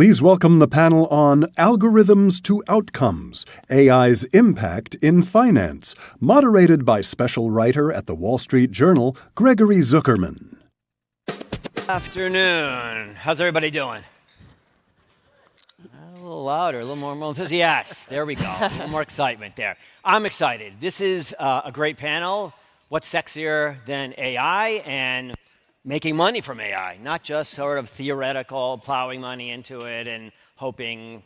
Please welcome the panel on Algorithms to Outcomes, AI's Impact in Finance, moderated by special writer at the Wall Street Journal, Gregory Zuckerman. Afternoon. How's everybody doing? A little louder, a little more enthusiastic. Yes, there we go. A little more excitement there. I'm excited. This is a great panel. What's sexier than AI and making money from AI? Not just sort of theoretical, plowing money into it and hoping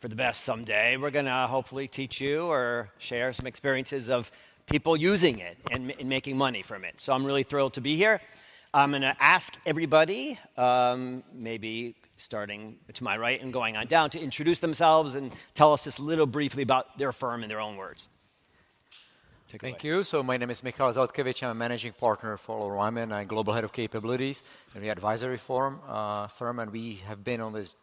for the best someday. We're going to hopefully teach you or share some experiences of people using it and making money from it. So I'm really thrilled to be here. I'm going to ask everybody, maybe starting to my right and going on down, to introduce themselves and tell us just a little briefly about their firm in their own words. Thank you. So my name is Michal Zautkevich. I'm a managing partner for Lyman and global head of capabilities in the advisory firm, and we have been on this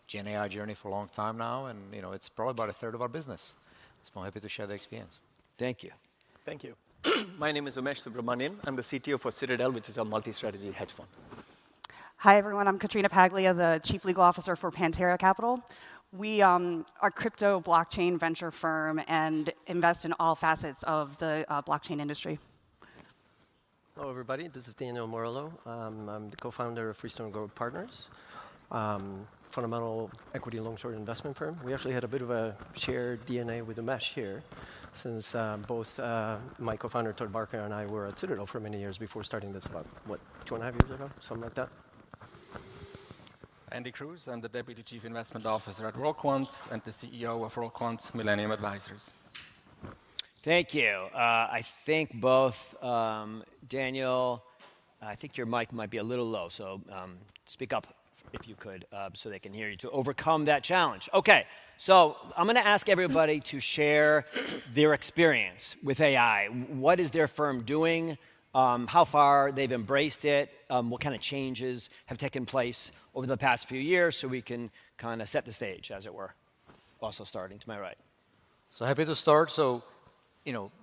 Gen AI journey for a long time now, and it's probably about a third of our business. So I'm happy to share the experience. Thank you. Thank you. My name is Umesh Subramanian. I'm the CTO for Citadel, which is a multi-strategy hedge fund. Hi, everyone. I'm Katrina Paglia, the Chief Legal Officer for Pantera Capital. We are a crypto blockchain venture firm and invest in all facets of the blockchain industry. Hello, everybody. This is Daniel Morello. I'm the co-founder of Freestone Growth Partners, fundamental equity long-short investment firm. We actually had a bit of a shared DNA with Umesh here, since both my co-founder, Todd Barker, and I were at Citadel for many years before starting this about, 2.5 years ago? Something like that. Andy Kreuz. I'm the Deputy Chief Investment Officer at Rollquant and the CEO of Rollquant Millennium Advisors. Thank you. I think both Daniel, I think your mic might be a little low, so speak up if you could so they can hear you to overcome that challenge. Okay, so I'm going to ask everybody to share their experience with AI. What is their firm doing? How far they've embraced it, what kind of changes have taken place over the past few years, so we can kind of set the stage, as it were. Also starting to my right. So happy to start. So,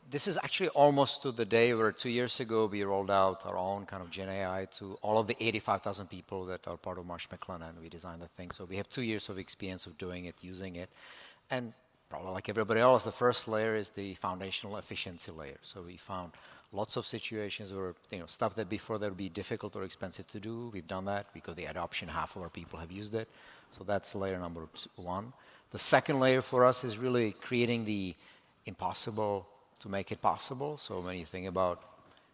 this is actually almost to the day where 2 years ago we rolled out our own kind of Gen AI to all of the 85,000 people that are part of Marsh McLennan, and we designed the thing. So we have 2 years of experience of doing it, using it. And probably like everybody else, the first layer is the foundational efficiency layer. So we found lots of situations where, stuff that before that would be difficult or expensive to do, we've done that because the adoption, half of our people have used it. So that's layer number one. The second layer for us is really creating the impossible to make it possible. So when you think about,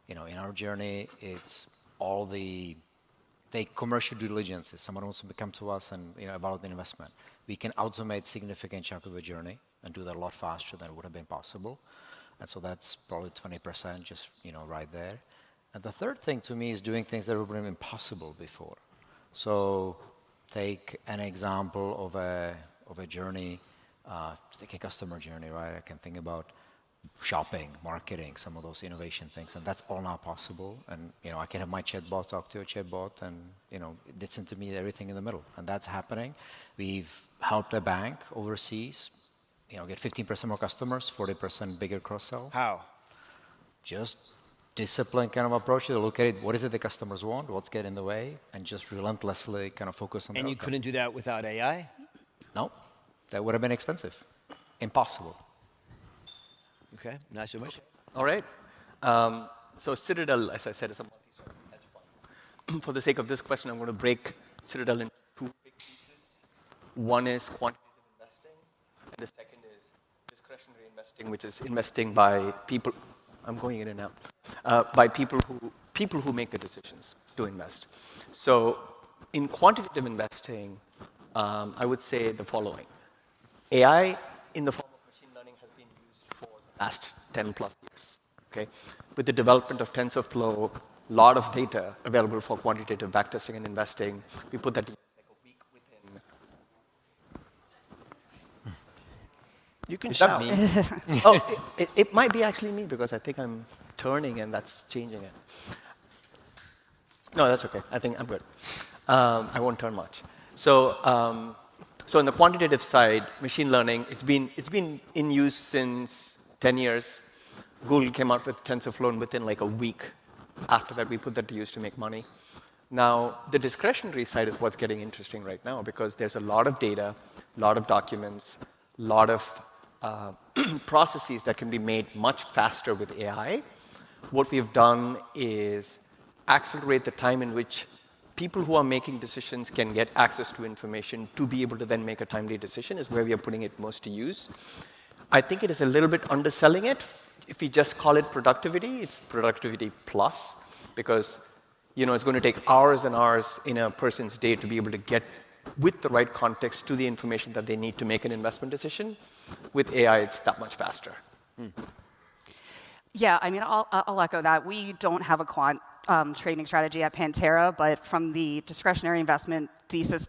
in our journey, it's all the commercial due diligence. If someone wants to come to us and, about the investment, we can automate significant chunk of the journey and do that a lot faster than it would have been possible. And so that's probably 20% just, right there. And the third thing to me is doing things that would have been impossible before. So take an example of a journey, take a customer journey, right? I can think about shopping, marketing, some of those innovation things, and that's all now possible. And, I can have my chatbot talk to a chatbot and, listen to me, everything in the middle. And that's happening. We've helped a bank overseas get 15% more customers, 40% bigger cross-sell. How? Just discipline kind of approach. You look at it, what is it the customers want, what's getting in the way, and just relentlessly kind of focus on that. And you couldn't do that without AI? No, that would have been expensive. Impossible. Okay, nice so much. All right. So Citadel, as I said, is a multi-strategy hedge fund. For the sake of this question, I'm going to break Citadel into two big pieces. One is quantitative investing, and the second is discretionary investing, which is investing by people. I'm going in and out. By people who make the decisions to invest. So in quantitative investing, I would say the following. AI in the form of machine learning has been used for the last 10 plus years. Okay? With the development of TensorFlow, a lot of data available for quantitative backtesting and investing, we put that to use like a week within. You can Is shout. that me? Oh, it might be actually me because I think I'm turning and that's changing it. No, that's okay. I think I'm good. I won't turn much. So on the quantitative side, machine learning, it's been in use since 10 years. Google came out with TensorFlow, and within like a week after that, we put that to use to make money. Now, the discretionary side is what's getting interesting right now because there's a lot of data, a lot of documents, a lot of processes that can be made much faster with AI. What we've done is accelerate the time in which people who are making decisions can get access to information to be able to then make a timely decision is where we are putting it most to use. I think it is a little bit underselling it. If we just call it productivity, it's productivity plus because it's going to take hours and hours in a person's day to be able to get with the right context to the information that they need to make an investment decision. With AI, it's that much faster. Yeah, I mean, I'll echo that. We don't have a quant trading strategy at Pantera, but from the discretionary investment thesis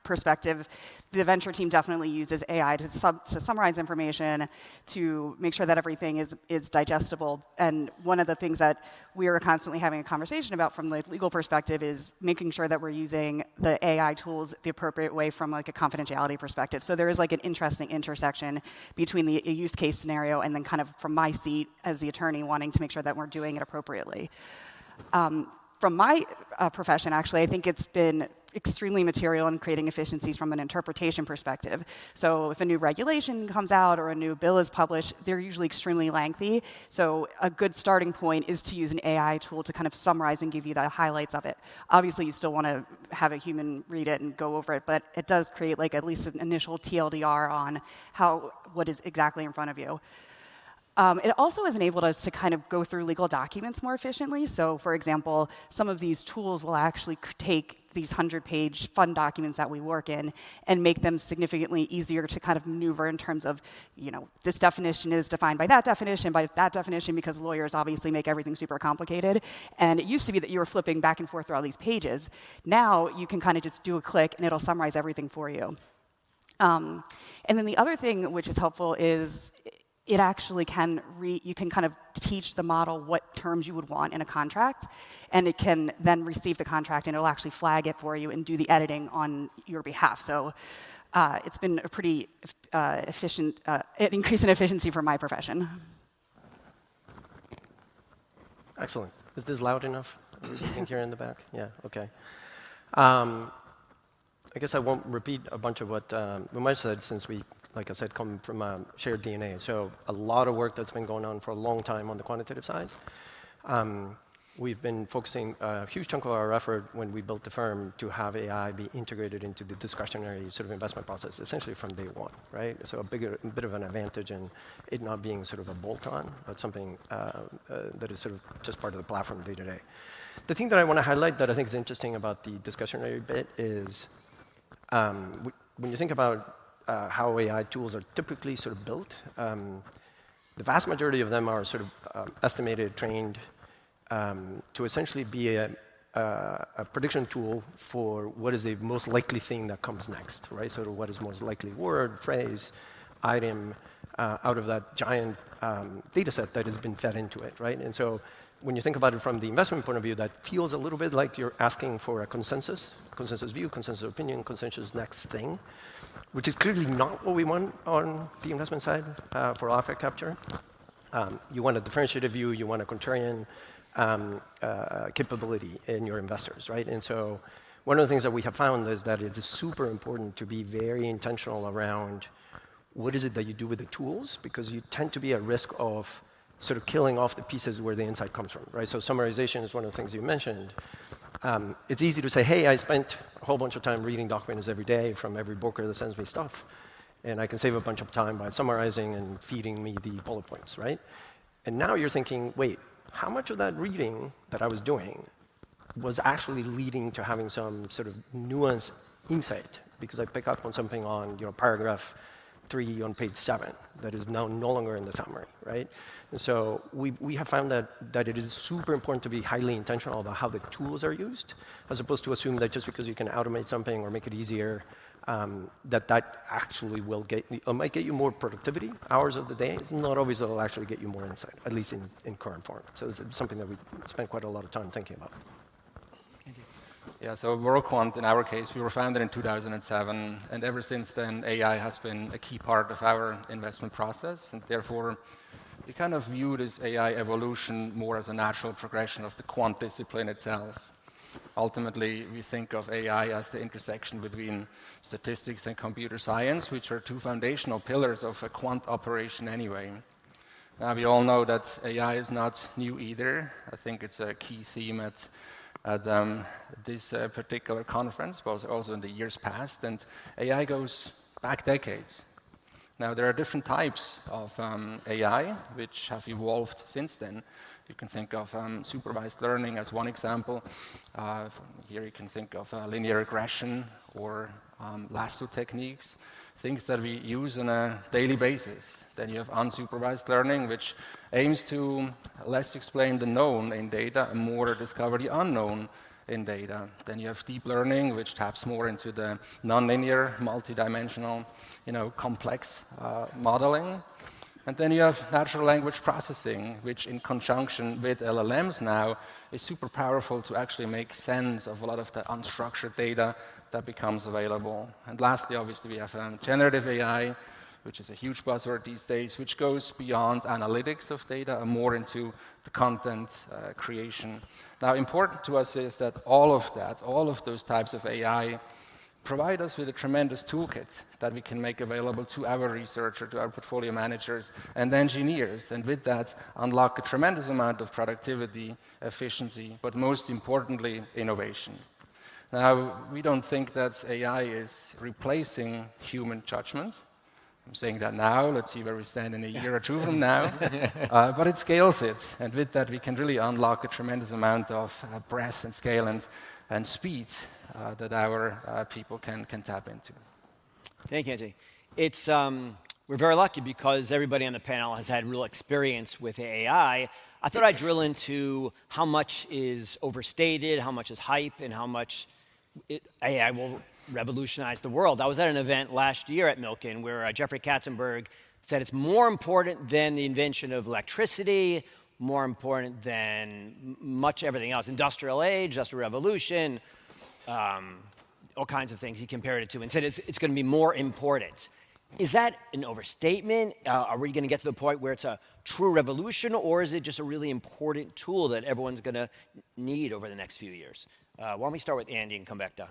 perspective, the venture team definitely uses AI to summarize information, to make sure that everything is digestible. And one of the things that we are constantly having a conversation about from the legal perspective is making sure that we're using the AI tools the appropriate way from like a confidentiality perspective. So there is like an interesting intersection between the use case scenario and then kind of from my seat as the attorney wanting to make sure that we're doing it appropriately. From my profession, actually, I think it's been extremely material in creating efficiencies from an interpretation perspective. So if a new regulation comes out or a new bill is published, they're usually extremely lengthy. So a good starting point is to use an AI tool to kind of summarize and give you the highlights of it. Obviously, you still want to have a human read it and go over it, but it does create like at least an initial TLDR on what is exactly in front of you. It also has enabled us to kind of go through legal documents more efficiently. So, for example, some of these tools will actually take these 100-page fund documents that we work in and make them significantly easier to kind of maneuver in terms of, this definition is defined by that definition, because lawyers obviously make everything super complicated. And it used to be that you were flipping back and forth through all these pages. Now you can kind of just do a click and it'll summarize everything for you. And then the other thing which is helpful is it actually you can kind of teach the model what terms you would want in a contract, and it can then receive the contract and it'll actually flag it for you and do the editing on your behalf. So it's been a pretty efficient, increase in efficiency for my profession. Excellent. Is this loud enough? You can hear in the back? Yeah, okay. I guess I won't repeat a bunch of what we might have said since we, like I said, come from a shared DNA. So a lot of work that's been going on for a long time on the quantitative side. We've been focusing a huge chunk of our effort when we built the firm to have AI be integrated into the discretionary sort of investment process, essentially from day one, right? So a bit of an advantage in it not being sort of a bolt-on, but something that is sort of just part of the platform day to day. The thing that I want to highlight that I think is interesting about the discretionary bit is when you think about how AI tools are typically sort of built, the vast majority of them are sort of estimated, trained to essentially be a prediction tool for what is the most likely thing that comes next, right? So what is most likely word, phrase, item out of that giant data set that has been fed into it, right? And so when you think about it from the investment point of view, that feels a little bit like you're asking for a consensus view, consensus opinion, consensus next thing, which is clearly not what we want on the investment side for alpha capture. You want a differentiated view, you want a contrarian capability in your investors, right? And so one of the things that we have found is that it is super important to be very intentional around what is it that you do with the tools, because you tend to be at risk of sort of killing off the pieces where the insight comes from, right? So summarization is one of the things you mentioned. It's easy to say, hey, I spent a whole bunch of time reading documents every day from every broker that sends me stuff, and I can save a bunch of time by summarizing and feeding me the bullet points, right? And now you're thinking, wait, how much of that reading that I was doing was actually leading to having some sort of nuanced insight, because I pick up on something on paragraph 3 on page 7 that is now no longer in the summary, right? And so we have found that it is super important to be highly intentional about how the tools are used, as opposed to assume that just because you can automate something or make it easier, that actually might get you more productivity, hours of the day. It's not always that it'll actually get you more insight, at least in current form. So it's something that we spend quite a lot of time thinking about. Yeah, so WorldQuant, in our case, we were founded in 2007, and ever since then, AI has been a key part of our investment process, and therefore, we kind of view this AI evolution more as a natural progression of the quant discipline itself. Ultimately, we think of AI as the intersection between statistics and computer science, which are two foundational pillars of a quant operation anyway. Now, we all know that AI is not new either. I think it's a key theme at this particular conference, but also in the years past, and AI goes back decades. Now, there are different types of AI which have evolved since then. You can think of supervised learning as one example. Here you can think of linear regression or lasso techniques, things that we use on a daily basis. Then you have unsupervised learning, which aims to less explain the known in data and more discover the unknown in data. Then you have deep learning, which taps more into the nonlinear, multidimensional, complex modeling. And then you have natural language processing, which in conjunction with LLMs now is super powerful to actually make sense of a lot of the unstructured data that becomes available. And lastly, obviously, we have generative AI, which is a huge buzzword these days, which goes beyond analytics of data and more into the content creation. Now, important to us is that all of those types of AI provide us with a tremendous toolkit that we can make available to our researcher, to our portfolio managers and engineers, and with that unlock a tremendous amount of productivity, efficiency, but most importantly, innovation. Now, we don't think that AI is replacing human judgment. I'm saying that now, let's see where we stand in a year or two from now, but it scales it, and with that we can really unlock a tremendous amount of breadth and scale and speed that our people can tap into. Thank you, Anthony. It's, we're very lucky because everybody on the panel has had real experience with AI. I thought I'd drill into how much is overstated, how much is hype, and how much AI will revolutionize the world. I was at an event last year at Milken where Jeffrey Katzenberg said it's more important than the invention of electricity, more important than much everything else. Industrial age, industrial revolution, all kinds of things he compared it to and said it's going to be more important. Is that an overstatement? Are we going to get to the point where it's a true revolution, or is it just a really important tool that everyone's going to need over the next few years? Why don't we start with Andy and come back down?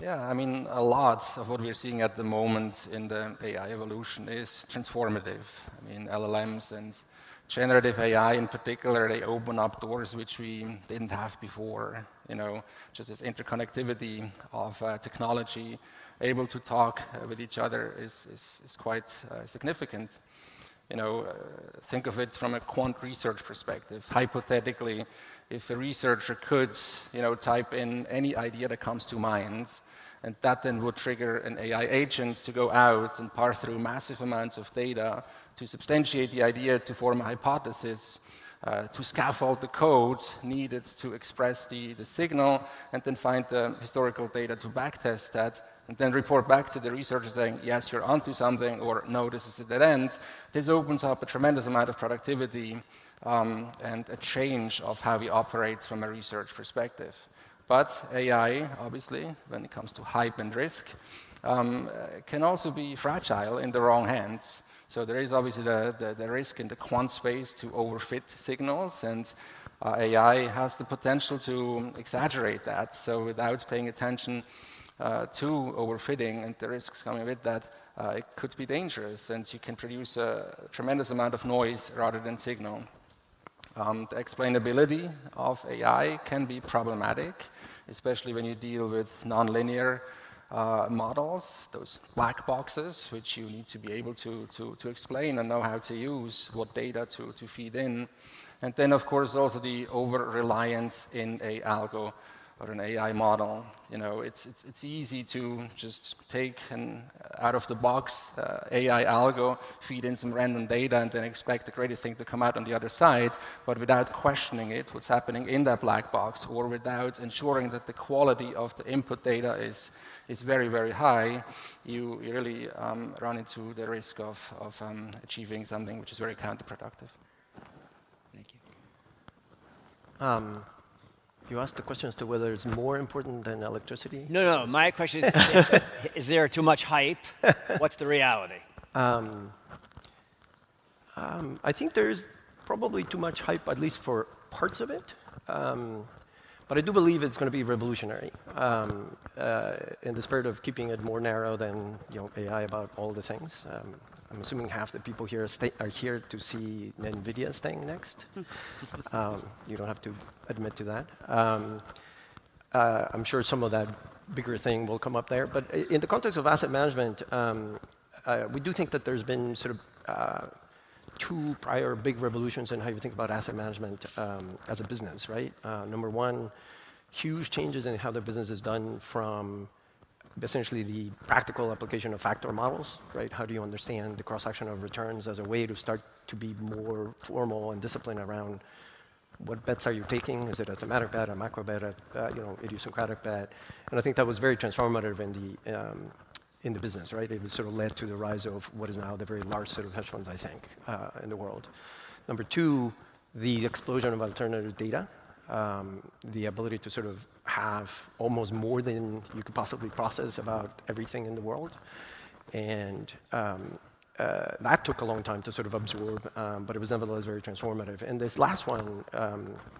Yeah, I mean, a lot of what we're seeing at the moment in the AI evolution is transformative. I mean, LLMs and generative AI in particular, they open up doors which we didn't have before. Just this interconnectivity of technology, able to talk with each other is quite significant. Think of it from a quant research perspective. Hypothetically, if a researcher could, type in any idea that comes to mind, and that then would trigger an AI agent to go out and parse through massive amounts of data to substantiate the idea, to form a hypothesis, to scaffold the code needed to express the signal, and then find the historical data to backtest that, and then report back to the researcher saying, yes, you're onto something, or no, this is a dead end. This opens up a tremendous amount of productivity and a change of how we operate from a research perspective. But AI, obviously, when it comes to hype and risk, can also be fragile in the wrong hands. So there is obviously the risk in the quant space to overfit signals, and AI has the potential to exaggerate that. So without paying attention to overfitting and the risks coming with that, it could be dangerous, and you can produce a tremendous amount of noise rather than signal. The explainability of AI can be problematic, especially when you deal with nonlinear models, those black boxes, which you need to be able to explain and know how to use, what data to feed in. And then, of course, also the over-reliance in a algo or an AI model. It's easy to just take an out-of-the-box AI algo, feed in some random data, and then expect a great thing to come out on the other side, but without questioning it, what's happening in that black box, or without ensuring that the quality of the input data is very, very high, you really run into the risk of achieving something which is very counterproductive. Thank you. You asked the question as to whether it's more important than electricity? No. My question is there too much hype? What's the reality? I think there's probably too much hype, at least for parts of it. But I do believe it's going to be revolutionary in the spirit of keeping it more narrow than AI about all the things. I'm assuming half the people here are here to see NVIDIA staying next. You don't have to admit to that. I'm sure some of that bigger thing will come up there. But in the context of asset management, we do think that there's been sort of two prior big revolutions in how you think about asset management as a business, right? Number one, huge changes in how the business is done from essentially the practical application of factor models, right? How do you understand the cross-section of returns as a way to start to be more formal and disciplined around what bets are you taking? Is it a thematic bet, a macro bet, a idiosyncratic bet? And I think that was very transformative in the business, right? It was sort of led to the rise of what is now the very large set of hedge funds, I think, in the world. Number two, the explosion of alternative data, the ability to sort of have almost more than you could possibly process about everything in the world. And that took a long time to sort of absorb, but it was nevertheless very transformative. And this last one,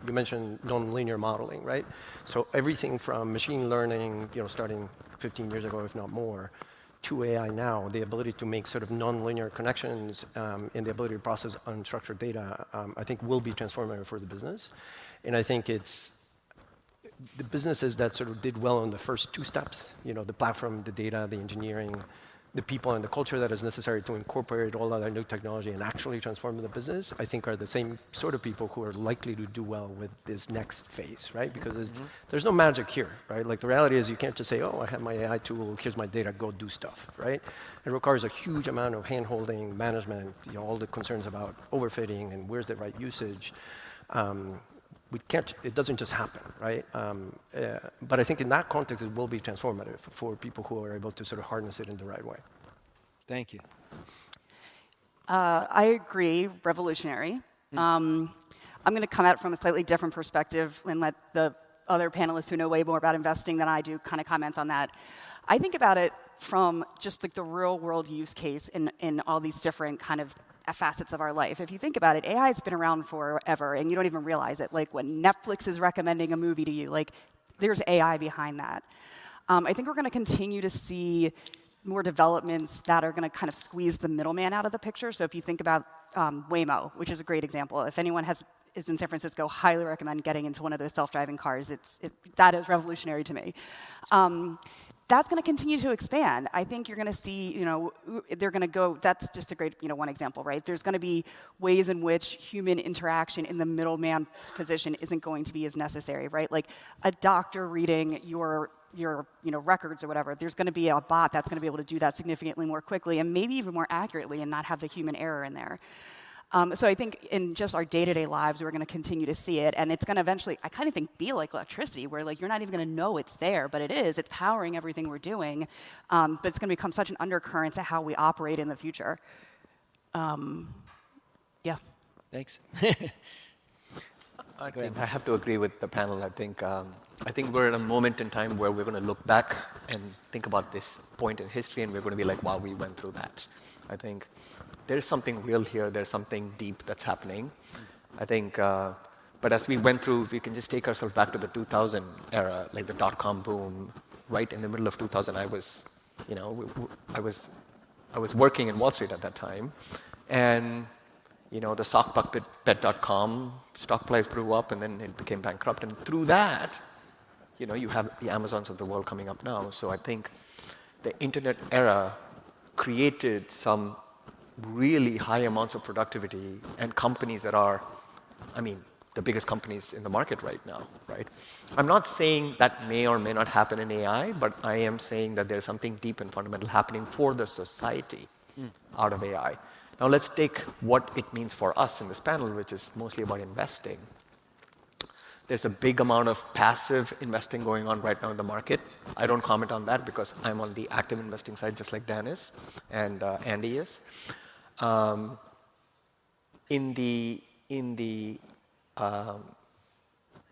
you mentioned nonlinear modeling, right? So everything from machine learning, starting 15 years ago, if not more, to AI now, the ability to make sort of nonlinear connections and the ability to process unstructured data, I think will be transformative for the business. And I think it's the businesses that sort of did well on the first two steps, the platform, the data, the engineering, the people and the culture that is necessary to incorporate all of that new technology and actually transform the business, I think are the same sort of people who are likely to do well with this next phase, right? Because there's no magic here, right? Like the reality is you can't just say, oh, I have my AI tool, here's my data, go do stuff, right? It requires a huge amount of hand-holding, management, all the concerns about overfitting and where's the right usage. It doesn't just happen, right? But I think in that context, it will be transformative for people who are able to sort of harness it in the right way. Thank you. I agree, revolutionary. I'm going to come at it from a slightly different perspective and let the other panelists who know way more about investing than I do kind of comment on that. I think about it from just like the real world use case in all these different kind of facets of our life. If you think about it, AI has been around forever, and you don't even realize it. Like when Netflix is recommending a movie to you, like there's AI behind that. I think we're going to continue to see more developments that are going to kind of squeeze the middleman out of the picture. So if you think about Waymo, which is a great example, if anyone is in San Francisco, highly recommend getting into one of those self-driving cars. That is revolutionary to me. That's going to continue to expand. I think you're going to see, they're going to go, that's just a great, one example, right? There's going to be ways in which human interaction in the middleman position isn't going to be as necessary, right? Like a doctor reading your records or whatever, there's going to be a bot that's going to be able to do that significantly more quickly and maybe even more accurately and not have the human error in there. So I think in just our day-to-day lives, we're going to continue to see it, and it's going to eventually, I kind of think, be like electricity, where like you're not even going to know it's there, but it is. It's powering everything we're doing, but it's going to become such an undercurrent to how we operate in the future. Yeah. Thanks. I have to agree with the panel. I think we're at a moment in time where we're going to look back and think about this point in history, and we're going to be like, wow, we went through that. I think there's something real here. There's something deep that's happening. I think, but as we went through, we can just take ourselves back to the 2000 era, like the dot-com boom. Right in the middle of 2000, I was working in Wall Street at that time, and the sockbucket.com stock price blew up, and then it became bankrupt. And through that, you have the Amazons of the world coming up now. So I think the internet era created some really high amounts of productivity and companies that are, the biggest companies in the market right now, right? I'm not saying that may or may not happen in AI, but I am saying that there's something deep and fundamental happening for the society out of AI. Now let's take what it means for us in this panel, which is mostly about investing. There's a big amount of passive investing going on right now in the market. I don't comment on that because I'm on the active investing side, just like Dan is and Andy is. In the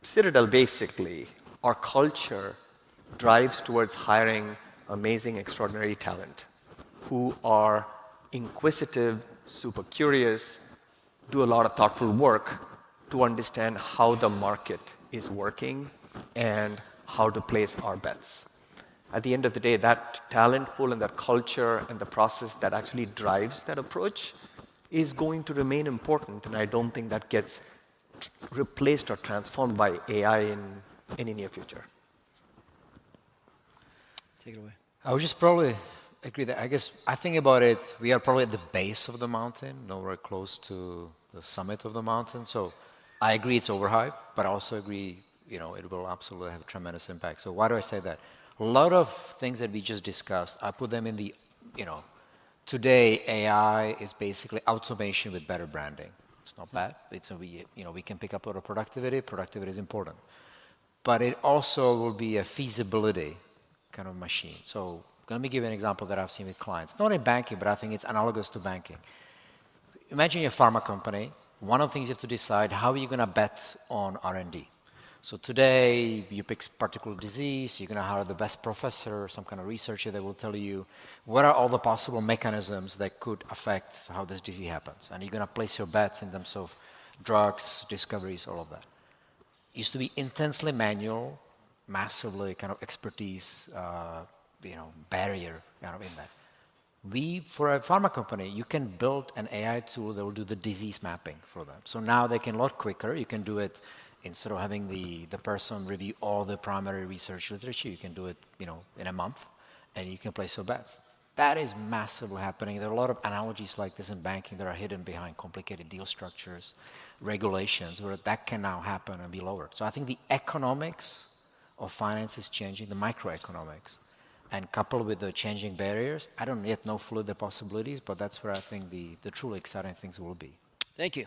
Citadel, basically, our culture drives towards hiring amazing, extraordinary talent who are inquisitive, super curious, do a lot of thoughtful work to understand how the market is working and how to place our bets. At the end of the day, that talent pool and that culture and the process that actually drives that approach is going to remain important, and I don't think that gets replaced or transformed by AI in any near future. Take it away. I would just probably agree that I think about it, we are probably at the base of the mountain, nowhere close to the summit of the mountain. So I agree it's overhyped, but I also agree, it will absolutely have a tremendous impact. So why do I say that? A lot of things that we just discussed, I put them in the, today AI is basically automation with better branding. It's not bad. We can pick up a lot of productivity. Productivity is important. But it also will be a feasibility kind of machine. So let me give you an example that I've seen with clients. Not in banking, but I think it's analogous to banking. Imagine you're a pharma company. One of the things you have to decide, how are you going to bet on R&D? So today, you pick a particular disease, you're going to hire the best professor, some kind of researcher that will tell you what are all the possible mechanisms that could affect how this disease happens. And you're going to place your bets in terms of drugs, discoveries, all of that. It used to be intensely manual, massively kind of expertise, barrier kind of in that. For a pharma company, you can build an AI tool that will do the disease mapping for them. So now they can a lot quicker. You can do it instead of having the person review all the primary research literature. You can do it, in a month, and you can place your bets. That is massively happening. There are a lot of analogies like this in banking that are hidden behind complicated deal structures, regulations, where that can now happen and be lowered. So I think the economics of finance is changing, the microeconomics. And coupled with the changing barriers, I don't yet know fully the possibilities, but that's where I think the truly exciting things will be. Thank you.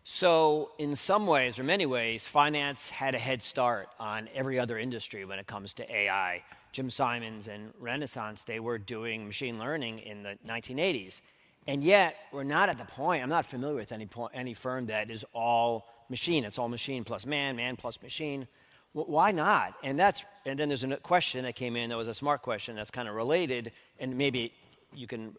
So in some ways, or many ways, finance had a head start on every other industry when it comes to AI. Jim Simons and Renaissance, they were doing machine learning in the 1980s. And yet, we're not at the point, I'm not familiar with any firm that is all machine. It's all machine plus man, man plus machine. Why not? And then there's a question that came in that was a smart question that's kind of related, and maybe you can,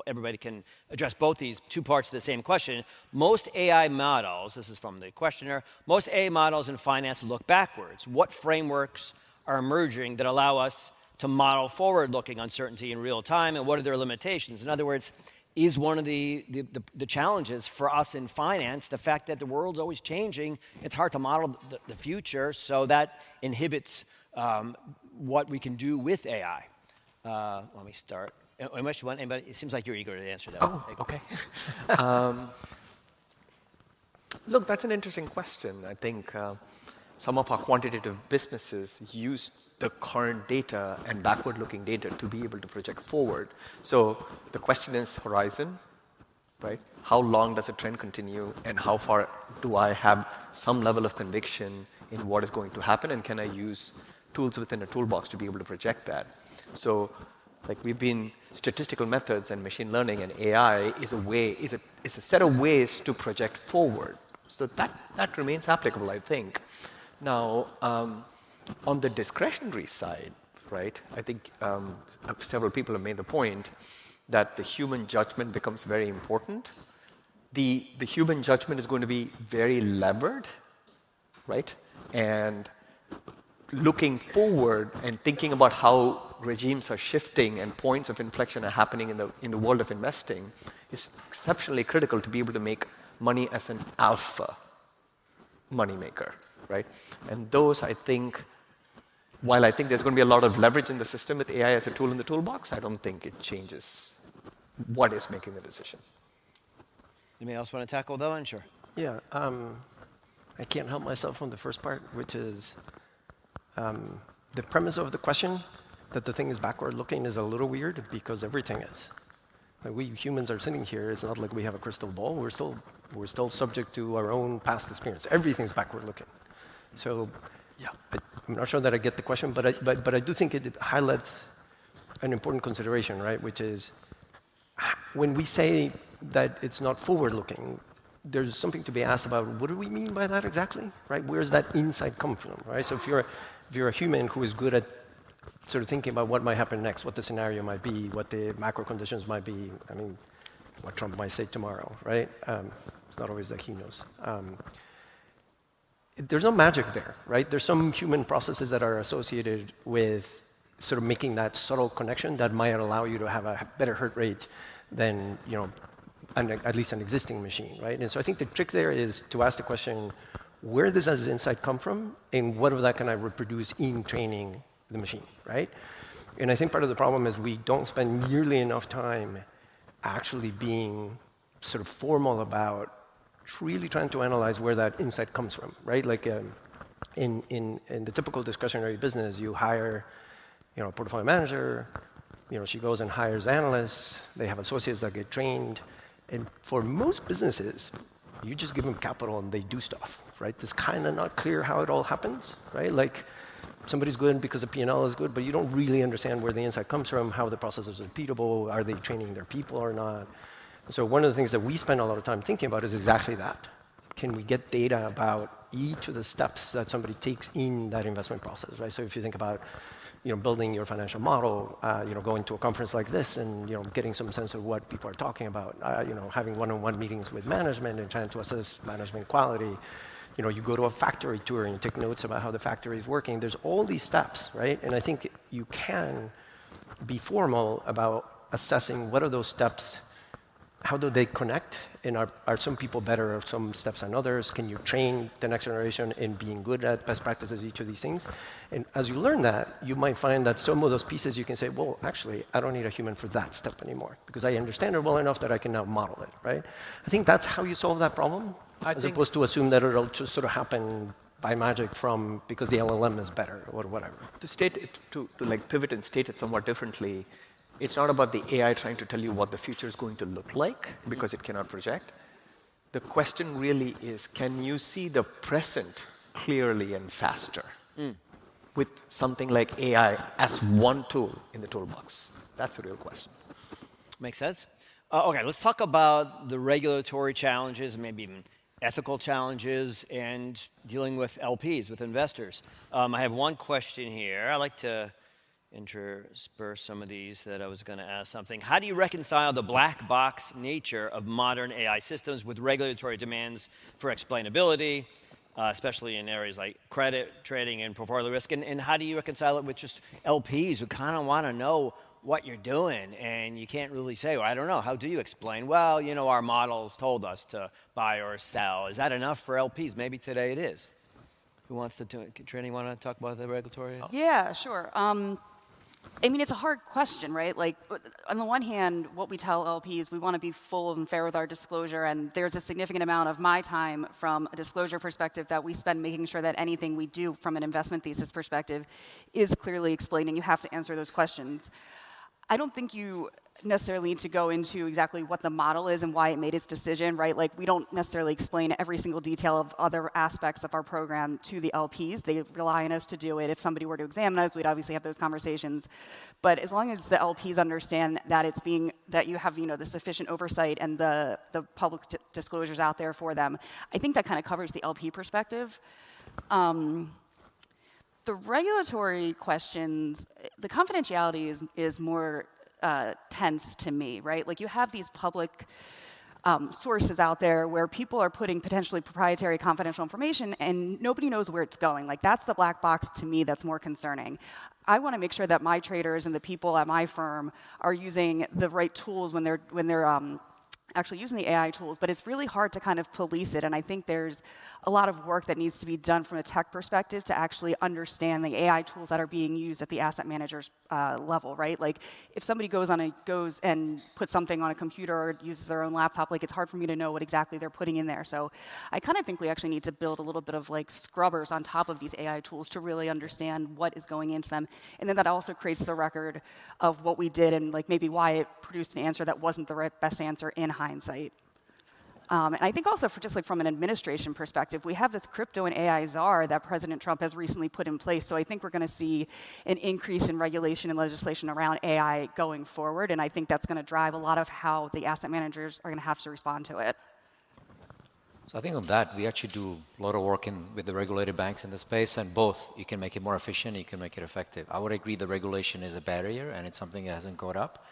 everybody can address both these two parts of the same question. Most AI models, this is from the questioner, most AI models in finance look backwards. What frameworks are emerging that allow us to model forward-looking uncertainty in real time, and what are their limitations? In other words, is one of the challenges for us in finance the fact that the world's always changing. It's hard to model the future, so that inhibits what we can do with AI. Let me start. Unless you want anybody, it seems like you're eager to answer that. Oh, okay. Look, that's an interesting question. I think some of our quantitative businesses use the current data and backward-looking data to be able to project forward. So the question is horizon, right? How long does a trend continue, and how far do I have some level of conviction in what is going to happen, and can I use tools within a toolbox to be able to project that? So we've been statistical methods and machine learning and AI is a set of ways to project forward. So that remains applicable, I think. Now, on the discretionary side, right, I think several people have made the point that the human judgment becomes very important. The human judgment is going to be very levered, right? And looking forward and thinking about how regimes are shifting and points of inflection are happening in the world of investing is exceptionally critical to be able to make money as an alpha moneymaker, right? And those, I think, while I think there's going to be a lot of leverage in the system with AI as a tool in the toolbox, I don't think it changes what is making the decision. Anybody else want to tackle that one? Sure. Yeah, I can't help myself on the first part, which is the premise of the question, that the thing is backward-looking, is a little weird because everything is. Like we humans are sitting here. It's not like we have a crystal ball. We're still subject to our own past experience. Everything's backward-looking. So, yeah, I'm not sure that I get the question, but I do think it highlights an important consideration, right? Which is when we say that it's not forward-looking, there's something to be asked about. What do we mean by that exactly, right? Where's that insight come from, right? So if you're a human who is good at sort of thinking about what might happen next, what the scenario might be, what the macro conditions might be, I mean, what Trump might say tomorrow, right? It's not always that he knows. there's no magic there, right? There's some human processes that are associated with sort of making that subtle connection that might allow you to have a better hit rate than, at least an existing machine, right? And so I think the trick there is to ask the question, where does this insight come from, and what of that can I reproduce in training the machine, right? And I think part of the problem is we don't spend nearly enough time actually being sort of formal about really trying to analyze where that insight comes from, right? Like in the typical discretionary business, you hire, a portfolio manager, she goes and hires analysts, they have associates that get trained, and for most businesses, you just give them capital and they do stuff, right? It's kind of not clear how it all happens, right? Like somebody's good because the P&L is good, but you don't really understand where the insight comes from, how the process is repeatable, are they training their people or not? So one of the things that we spend a lot of time thinking about is exactly that. Can we get data about each of the steps that somebody takes in that investment process, right? So if you think about, building your financial model, going to a conference like this and, getting some sense of what people are talking about, having one-on-one meetings with management and trying to assess management quality. You go to a factory tour and you take notes about how the factory is working. There's all these steps, right? And I think you can be formal about assessing what are those steps. How do they connect? And are some people better at some steps than others? Can you train the next generation in being good at best practices, each of these things? And as you learn that, you might find that some of those pieces you can say, well, actually, I don't need a human for that step anymore because I understand it well enough that I can now model it, right? I think that's how you solve that problem, as opposed to assume that it'll just sort of happen by magic because the LLM is better or whatever. To state it, to like pivot and state it somewhat differently, it's not about the AI trying to tell you what the future is going to look like because it cannot project. The question really is, can you see the present clearly and faster with something like AI as one tool in the toolbox? That's the real question. Makes sense. Okay, let's talk about the regulatory challenges, maybe even ethical challenges, and dealing with LPs, with investors. I have one question here. I like to intersperse some of these that I was going to ask something. How do you reconcile the black box nature of modern AI systems with regulatory demands for explainability, especially in areas like credit, trading, and portfolio risk? And how do you reconcile it with just LPs who kind of want to know what you're doing, and you can't really say, well, I don't know. How do you explain? Well, our models told us to buy or sell. Is that enough for LPs? Maybe today it is. Who wants to do it? Trini, want to talk about the regulatory? Yeah, sure. It's a hard question, right? Like, on the one hand, what we tell LPs, we want to be full and fair with our disclosure, and there's a significant amount of my time from a disclosure perspective that we spend making sure that anything we do from an investment thesis perspective is clearly explained, and you have to answer those questions. I don't think you necessarily need to go into exactly what the model is and why it made its decision, right? Like, we don't necessarily explain every single detail of other aspects of our program to the LPs. They rely on us to do it. If somebody were to examine us, we'd obviously have those conversations. But as long as the LPs understand that that you have, the sufficient oversight and the public disclosures out there for them, I think that kind of covers the LP perspective. The regulatory questions, the confidentiality is more tense to me, right? Like, you have these public sources out there where people are putting potentially proprietary confidential information and nobody knows where it's going. Like, that's the black box to me that's more concerning. I want to make sure that my traders and the people at my firm are using the right tools when they're actually using the AI tools, but it's really hard to kind of police it, and I think there's a lot of work that needs to be done from a tech perspective to actually understand the AI tools that are being used at the asset manager's level, right? Like, if somebody goes and puts something on a computer or uses their own laptop, like, it's hard for me to know what exactly they're putting in there. So I kind of think we actually need to build a little bit of like scrubbers on top of these AI tools to really understand what is going into them, and then that also creates the record of what we did and like maybe why it produced an answer that wasn't the best answer in hindsight. And I think also from an administration perspective, we have this crypto and AI czar that President Trump has recently put in place. So I think we're going to see an increase in regulation and legislation around AI going forward. And I think that's going to drive a lot of how the asset managers are going to have to respond to it. So I think on that, we actually do a lot of work with the regulated banks in the space, and both, you can make it more efficient, you can make it effective. I would agree the regulation is a barrier, and it's something that hasn't caught up.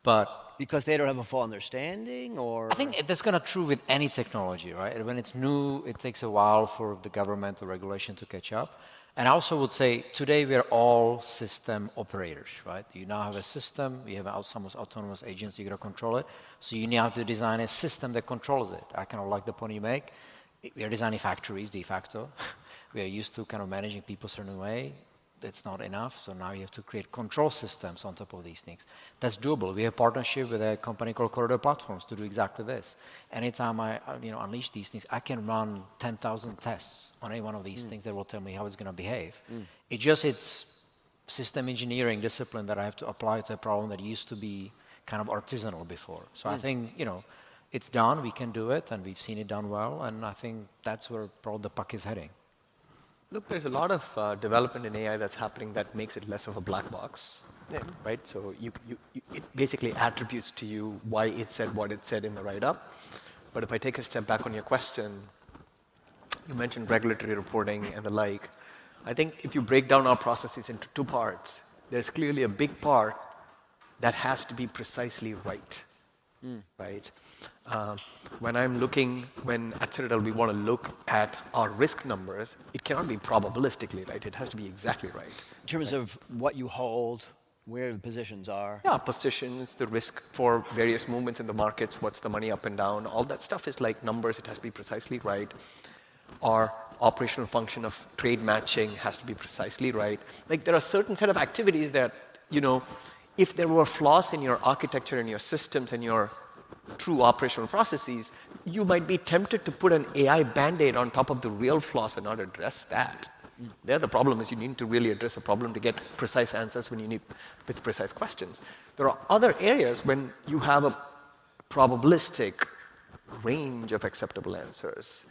But because they don't have a full understanding, or I think that's kind of true with any technology, right? When it's new, it takes a while for the government or regulation to catch up. And I also would say today we are all system operators, right? You now have a system, you have some autonomous agents, you got to control it. So you now have to design a system that controls it. I kind of like the point you make. We are designing factories de facto. We are used to kind of managing people a certain way. That's not enough, so now you have to create control systems on top of these things. That's doable. We have a partnership with a company called Corridor Platforms to do exactly this. Anytime I unleash these things, I can run 10,000 tests on any one of these things that will tell me how it's going to behave. It's system engineering discipline that I have to apply to a problem that used to be kind of artisanal before. So I think, it's done, we can do it, and we've seen it done well, and I think that's where probably the puck is heading. Look, there's a lot of development in AI that's happening that makes it less of a black box, right? So it basically attributes to you why it said what it said in the write-up. But if I take a step back on your question, you mentioned regulatory reporting and the like. I think if you break down our processes into two parts, there's clearly a big part that has to be precisely right, right? When at Citadel we want to look at our risk numbers, it cannot be probabilistically right. It has to be exactly right. in terms of what you hold, where the positions are? Yeah, positions, the risk for various movements in the markets, what's the money up and down, all that stuff is like numbers. It has to be precisely right. Our operational function of trade matching has to be precisely right. Like there are certain set of activities that, if there were flaws in your architecture and your systems and your true operational processes, you might be tempted to put an AI band-aid on top of the real flaws and not address that. There, the problem is you need to really address the problem to get precise answers when you need with precise questions. There are other areas when you have a probabilistic range of acceptable answers,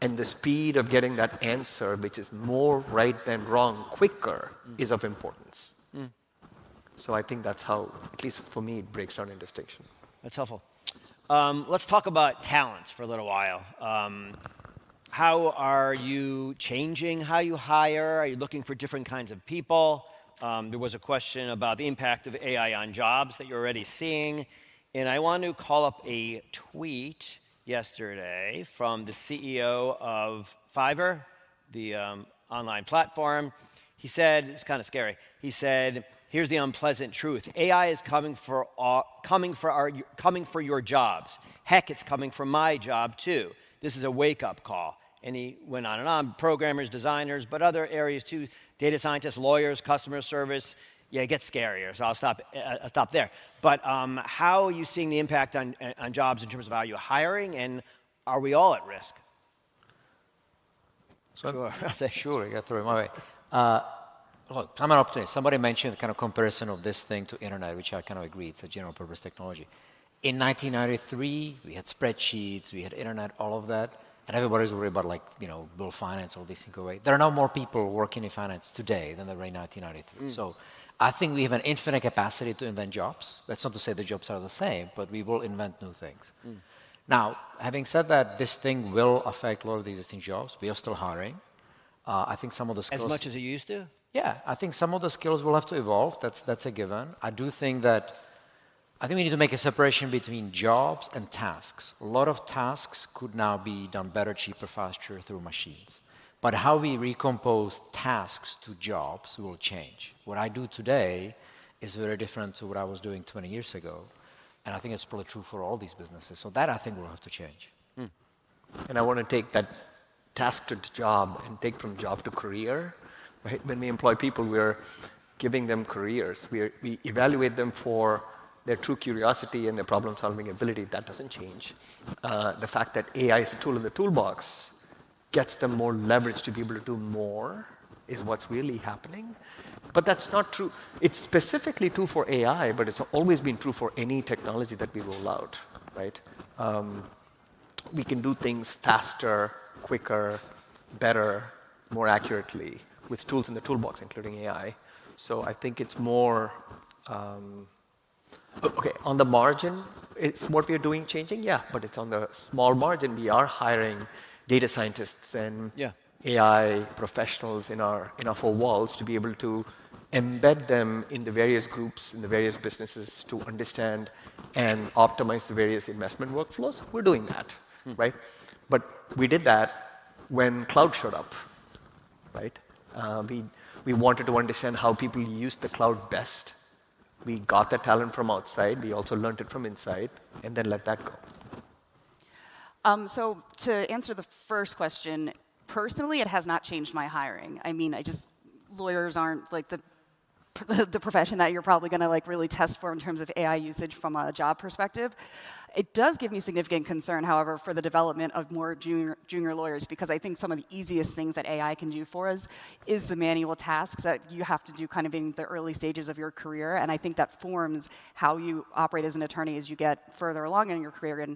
and the speed of getting that answer, which is more right than wrong, quicker, is of importance. So I think that's how, at least for me, it breaks down in distinction. That's helpful. Let's talk about talent for a little while. How are you changing how you hire? Are you looking for different kinds of people? There was a question about the impact of AI on jobs that you're already seeing. And I want to call up a tweet yesterday from the CEO of Fiverr, the online platform. He said, it's kind of scary, he said, here's the unpleasant truth. AI is coming for your jobs. Heck, it's coming for my job too. This is a wake-up call. And he went on and on. Programmers, designers, but other areas too. Data scientists, lawyers, customer service. Yeah, it gets scarier. So I'll stop there. But how are you seeing the impact on jobs in terms of how you're hiring, and are we all at risk? Sure. Sure, you got to throw it my way. Look, I'm an optimist. Somebody mentioned the kind of comparison of this thing to internet, which I kind of agree. It's a general purpose technology. In 1993, we had spreadsheets, we had internet, all of that, and everybody's worried about will finance, all these things go away. There are now more people working in finance today than there were in 1993. So I think we have an infinite capacity to invent jobs. That's not to say the jobs are the same, but we will invent new things. Now, having said that, this thing will affect a lot of the existing jobs. We are still hiring. I think some of the skills... As much as it used to? Yeah, I think some of the skills will have to evolve. That's a given. I think we need to make a separation between jobs and tasks. A lot of tasks could now be done better, cheaper, faster through machines. But how we recompose tasks to jobs will change. What I do today is very different to what I was doing 20 years ago. And I think it's probably true for all these businesses. So that, I think, will have to change. And I want to take that task to job and take from job to career. Right? When we employ people, we're giving them careers. We evaluate them for their true curiosity and their problem-solving ability. That doesn't change. The fact that AI is a tool in the toolbox gets them more leverage to be able to do more is what's really happening. But that's not true. It's specifically true for AI, but it's always been true for any technology that we roll out, right? We can do things faster, quicker, better, more accurately with tools in the toolbox, including AI. So I think it's more, okay, on the margin, it's what we're doing changing, yeah, but it's on the small margin. We are hiring data scientists and AI professionals in our four walls to be able to embed them in the various groups, in the various businesses to understand and optimize the various investment workflows. We're doing that, right? But we did that when cloud showed up, right? We wanted to understand how people use the cloud best. We got that talent from outside. We also learned it from inside, and then let that go. So to answer the first question, personally, it has not changed my hiring. I mean, lawyers aren't like the profession that you're probably going to like really test for in terms of AI usage from a job perspective. It does give me significant concern, however, for the development of more junior lawyers, because I think some of the easiest things that AI can do for us is the manual tasks that you have to do kind of in the early stages of your career. And I think that forms how you operate as an attorney as you get further along in your career. And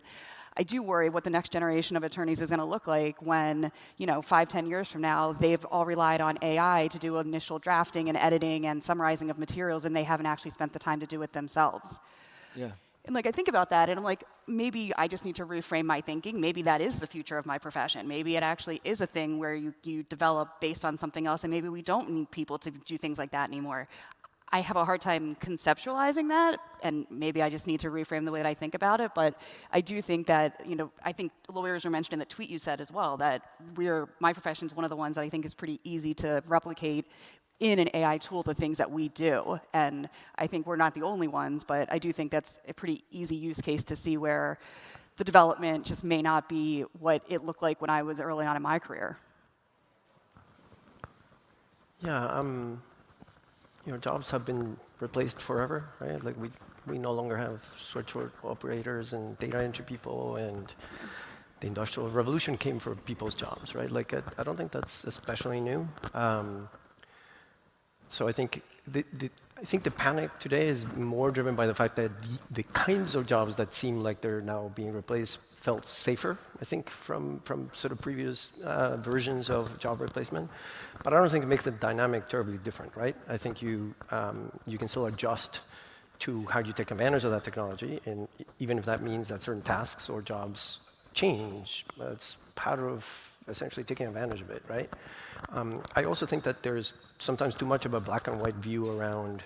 I do worry what the next generation of attorneys is going to look like when, 5-10 years from now, they've all relied on AI to do initial drafting and editing and summarizing of materials, and they haven't actually spent the time to do it themselves. Yeah. And I think about that, and I'm like, maybe I just need to reframe my thinking. Maybe that is the future of my profession. Maybe it actually is a thing where you develop based on something else, and maybe we don't need people to do things like that anymore. I have a hard time conceptualizing that, and maybe I just need to reframe the way that I think about it. But I do think that, I think lawyers were mentioned in the tweet you said as well, that my profession is one of the ones that I think is pretty easy to replicate in an AI tool the things that we do. And I think we're not the only ones, but I do think that's a pretty easy use case to see where the development just may not be what it looked like when I was early on in my career. Yeah, jobs have been replaced forever, right? Like we no longer have switch operators and data entry people, and the Industrial Revolution came for people's jobs, right? Like I don't think that's especially new. So I think the panic today is more driven by the fact that the kinds of jobs that seem like they're now being replaced felt safer, I think, from sort of previous versions of job replacement. But I don't think it makes the dynamic terribly different, right? I think you can still adjust to how you take advantage of that technology, and even if that means that certain tasks or jobs change, it's part of essentially taking advantage of it, right? I also think that there's sometimes too much of a black and white view around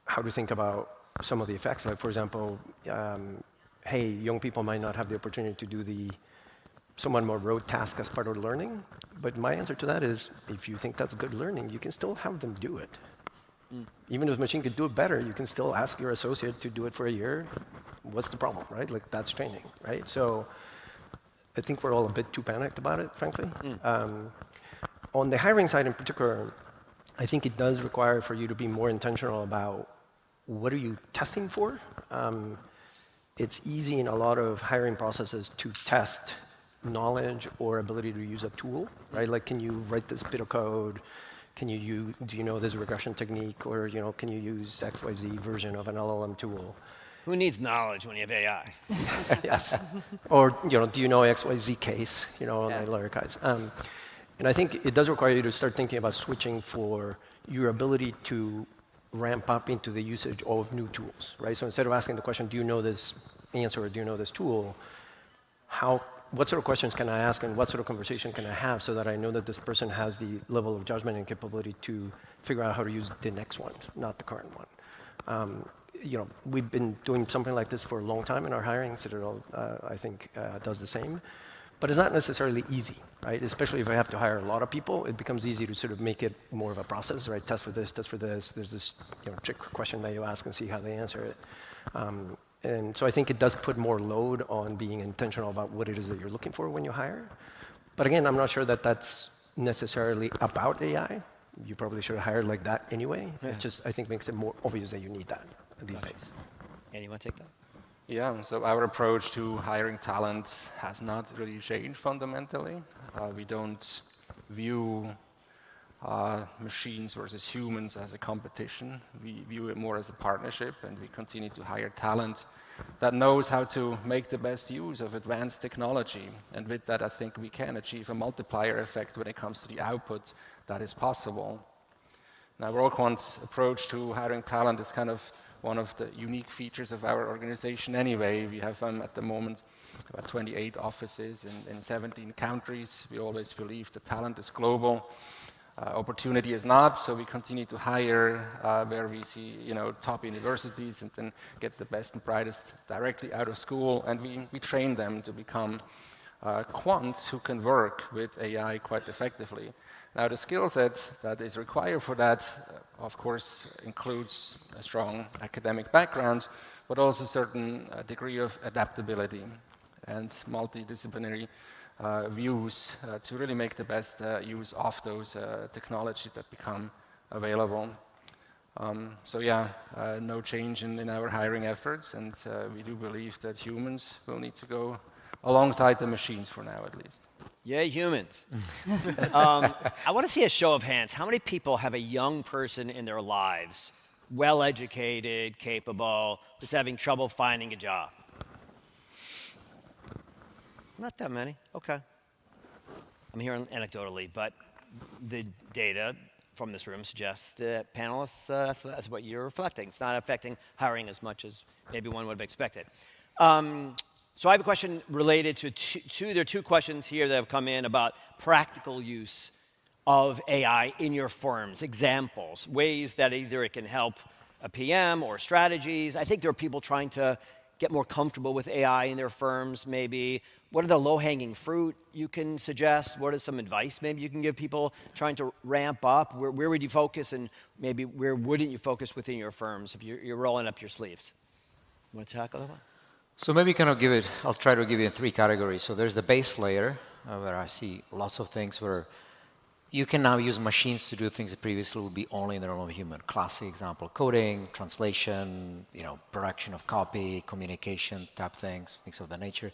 how to think about some of the effects. Like, for example, hey, young people might not have the opportunity to do the somewhat more rote task as part of learning. But my answer to that is, if you think that's good learning, you can still have them do it. Even if the machine could do it better, you can still ask your associate to do it for a year. What's the problem, right? Like, that's training, right? So I think we're all a bit too panicked about it, frankly. On the hiring side in particular, I think it does require for you to be more intentional about what are you testing for. It's easy in a lot of hiring processes to test knowledge or ability to use a tool, right? Like, can you write this bit of code? Do you know this regression technique? Or, can you use XYZ version of an LLM tool? Who needs knowledge when you have AI? Yes. Or, do you know XYZ case? Like Larry Kai's. And I think it does require you to start thinking about switching for your ability to ramp up into the usage of new tools, right? So instead of asking the question, do you know this answer or do you know this tool, what sort of questions can I ask and what sort of conversation can I have so that I know that this person has the level of judgment and capability to figure out how to use the next one, not the current one. We've been doing something like this for a long time in our hiring. Citadel, I think, does the same. But it's not necessarily easy, right? Especially if I have to hire a lot of people, it becomes easy to sort of make it more of a process, right? Test for this, test for this. There's this trick question that you ask and see how they answer it. And so I think it does put more load on being intentional about what it is that you're looking for when you hire. But again, I'm not sure that that's necessarily about AI. You probably should hire like that anyway. Yeah. It just, I think, makes it more obvious that you need that these days. Andy, you want to take that? Yeah, so our approach to hiring talent has not really changed fundamentally. We don't view machines versus humans as a competition. We view it more as a partnership, and we continue to hire talent that knows how to make the best use of advanced technology. And with that, I think we can achieve a multiplier effect when it comes to the output that is possible. Now, Worldquant's approach to hiring talent is kind of one of the unique features of our organization anyway. We have at the moment about 28 offices in 17 countries. We always believe the talent is global. Opportunity is not, so we continue to hire where we see top universities and then get the best and brightest directly out of school, and we train them to become quants who can work with AI quite effectively. Now, the skill set that is required for that, of course, includes a strong academic background, but also a certain degree of adaptability and multidisciplinary views to really make the best use of those technologies that become available. So yeah, no change in our hiring efforts, and we do believe that humans will need to go alongside the machines for now, at least. Yay, humans. I want to see a show of hands. How many people have a young person in their lives, well-educated, capable, who's having trouble finding a job? Not that many. Okay. I'm hearing anecdotally, but the data from this room suggests that panelists, that's what you're reflecting. It's not affecting hiring as much as maybe one would have expected. So I have a question related to there are two questions here that have come in about practical use of AI in your firms, examples, ways that either it can help a PM or strategies. I think there are people trying to get more comfortable with AI in their firms, maybe. What are the low-hanging fruit you can suggest? What is some advice maybe you can give people trying to ramp up? Where would you focus, and maybe where wouldn't you focus within your firms if you're rolling up your sleeves? Want to tackle that one? So maybe kind of I'll try to give you in three categories. So there's the base layer, where I see lots of things where you can now use machines to do things that previously would be only in the realm of human. Classic example, coding, translation, production of copy, communication type things of that nature.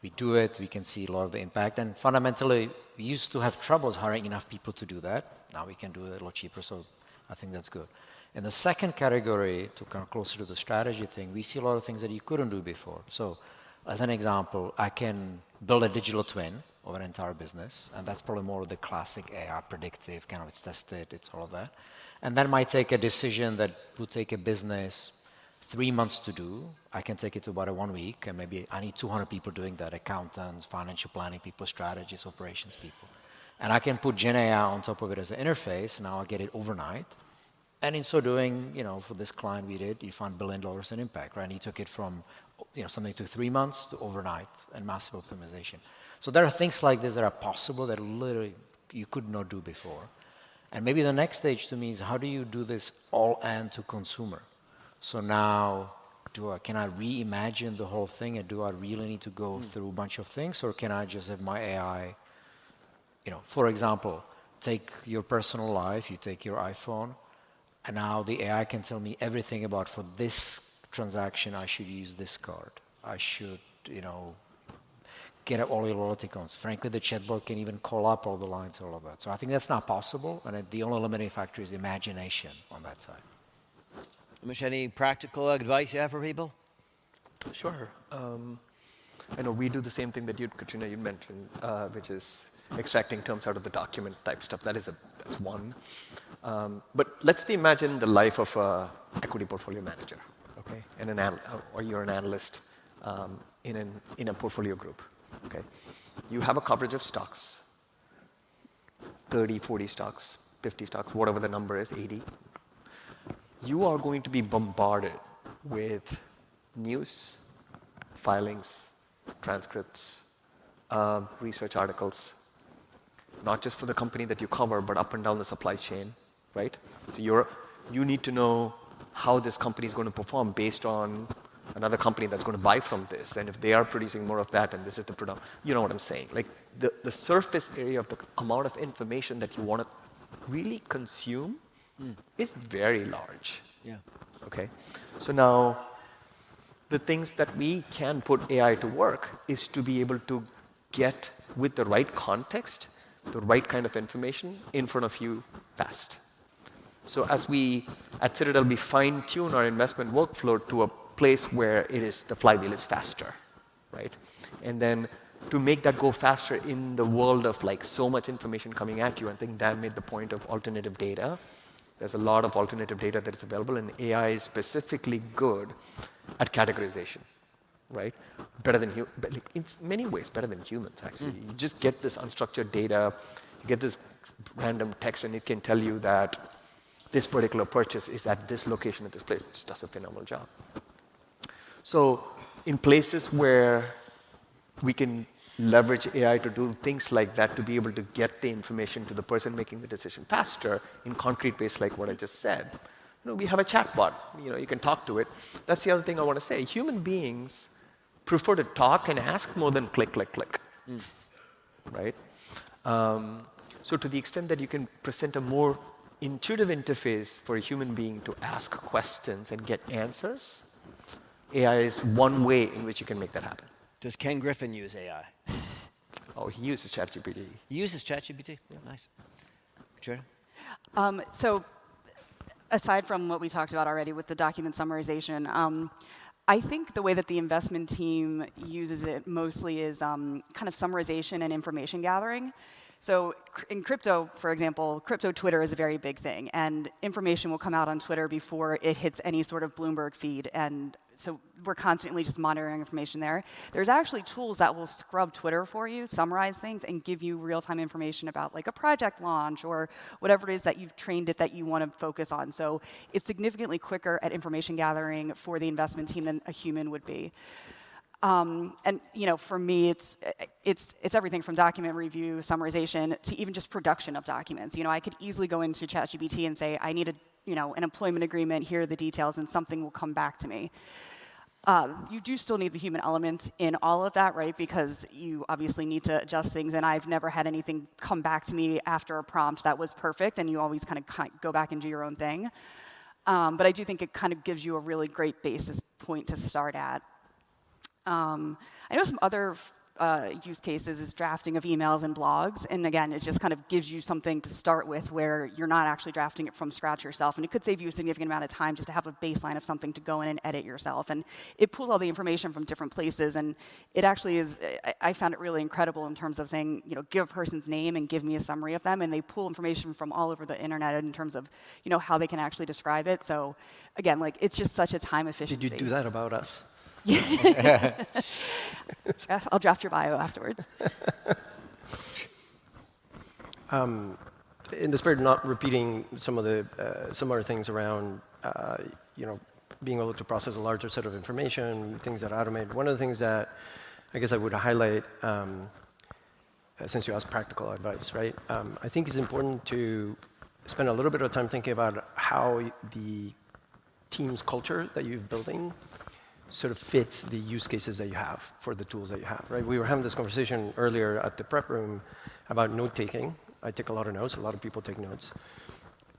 We do it, we can see a lot of the impact. And fundamentally, we used to have troubles hiring enough people to do that. Now we can do it a lot cheaper, so I think that's good. In the second category, to come closer to the strategy thing, we see a lot of things that you couldn't do before. So as an example, I can build a digital twin of an entire business, and that's probably more of the classic AI predictive, kind of it's tested, it's all of that. And that might take a decision that would take a business 3 months to do. I can take it to about 1 week, and maybe I need 200 people doing that, accountants, financial planning people, strategists, operations people. And I can put Gen AI on top of it as an interface, and now I get it overnight. And in so doing, for this client we did, you found $1 billion in impact, right? And he took it from something to 3 months to overnight and massive optimization. So there are things like this that are possible that literally you could not do before. And maybe the next stage to me is how do you do this all end to consumer? So now, can I reimagine the whole thing, and do I really need to go through a bunch of things, or can I just have my AI, for example, take your personal life, you take your iPhone, and now the AI can tell me everything about, for this transaction, I should use this card. I should, get all your loyalty codes. Frankly, the chatbot can even call up all the lines, all of that. So I think that's not possible, and the only limiting factor is imagination on that side. Amish, any practical advice you have for people? Sure. I know we do the same thing that Katrina, you mentioned, which is extracting terms out of the document type stuff. That's one. But let's imagine the life of an equity portfolio manager, okay, and or you're an analyst in a portfolio group, okay. You have a coverage of stocks, 30, 40 stocks, 50 stocks, whatever the number is, 80. You are going to be bombarded with news, filings, transcripts, research articles, not just for the company that you cover, but up and down the supply chain, right? So you need to know how this company is going to perform based on another company that's going to buy from this, and if they are producing more of that, and this is the product, you know what I'm saying? Like the surface area of the amount of information that you want to really consume is very large. Yeah. Okay. So now, the things that we can put AI to work is to be able to get, with the right context, the right kind of information in front of you fast. So as we at Citadel, we fine-tune our investment workflow to a place where the flywheel is faster, right? And then to make that go faster in the world of so much information coming at you, I think Dan made the point of alternative data. There's a lot of alternative data that is available, and AI is specifically good at categorization, right? In many ways, better than humans, actually. You just get this unstructured data, you get this random text, and it can tell you that this particular purchase is at this location at this place. It just does a phenomenal job. So in places where we can leverage AI to do things like that, to be able to get the information to the person making the decision faster in concrete ways like what I just said. We have a chatbot. You can talk to it. That's the other thing I want to say. Human beings prefer to talk and ask more than click, click, click. Right? So to the extent that you can present a more intuitive interface for a human being to ask questions and get answers, AI is one way in which you can make that happen. Does Ken Griffin use AI? Oh, he uses ChatGPT. He uses ChatGPT? Yeah. Nice. Katrina? So aside from what we talked about already with the document summarization, I think the way that the investment team uses it mostly is kind of summarization and information gathering. So in crypto, for example, crypto Twitter is a very big thing, and information will come out on Twitter before it hits any sort of Bloomberg feed, and so we're constantly just monitoring information there. There's actually tools that will scrub Twitter for you, summarize things, and give you real-time information about like a project launch or whatever it is that you've trained it that you want to focus on. So it's significantly quicker at information gathering for the investment team than a human would be. And for me, it's everything from document review, summarization, to even just production of documents. I could easily go into ChatGPT and say, I need an employment agreement. Here are the details, and something will come back to me. You do still need the human element in all of that, right? Because you obviously need to adjust things, and I've never had anything come back to me after a prompt that was perfect, and you always kind of go back and do your own thing. But I do think it kind of gives you a really great basis point to start at. I know some other use cases is drafting of emails and blogs. And again, it just kind of gives you something to start with where you're not actually drafting it from scratch yourself. And it could save you a significant amount of time just to have a baseline of something to go in and edit yourself. And it pulls all the information from different places. And it actually is, I found it really incredible in terms of saying, give a person's name and give me a summary of them. And they pull information from all over the internet in terms of, how they can actually describe it. So again, it's just such a time efficiency. Did you do that about us? Yes, I'll draft your bio afterwards. In the spirit of not repeating some of the similar things around, being able to process a larger set of information, things that automate. One of the things that I guess I would highlight, since you asked practical advice, right? I think it's important to spend a little bit of time thinking about how the team's culture that you're building sort of fits the use cases that you have for the tools that you have, right? We were having this conversation earlier at the prep room about note-taking. I take a lot of notes. A lot of people take notes.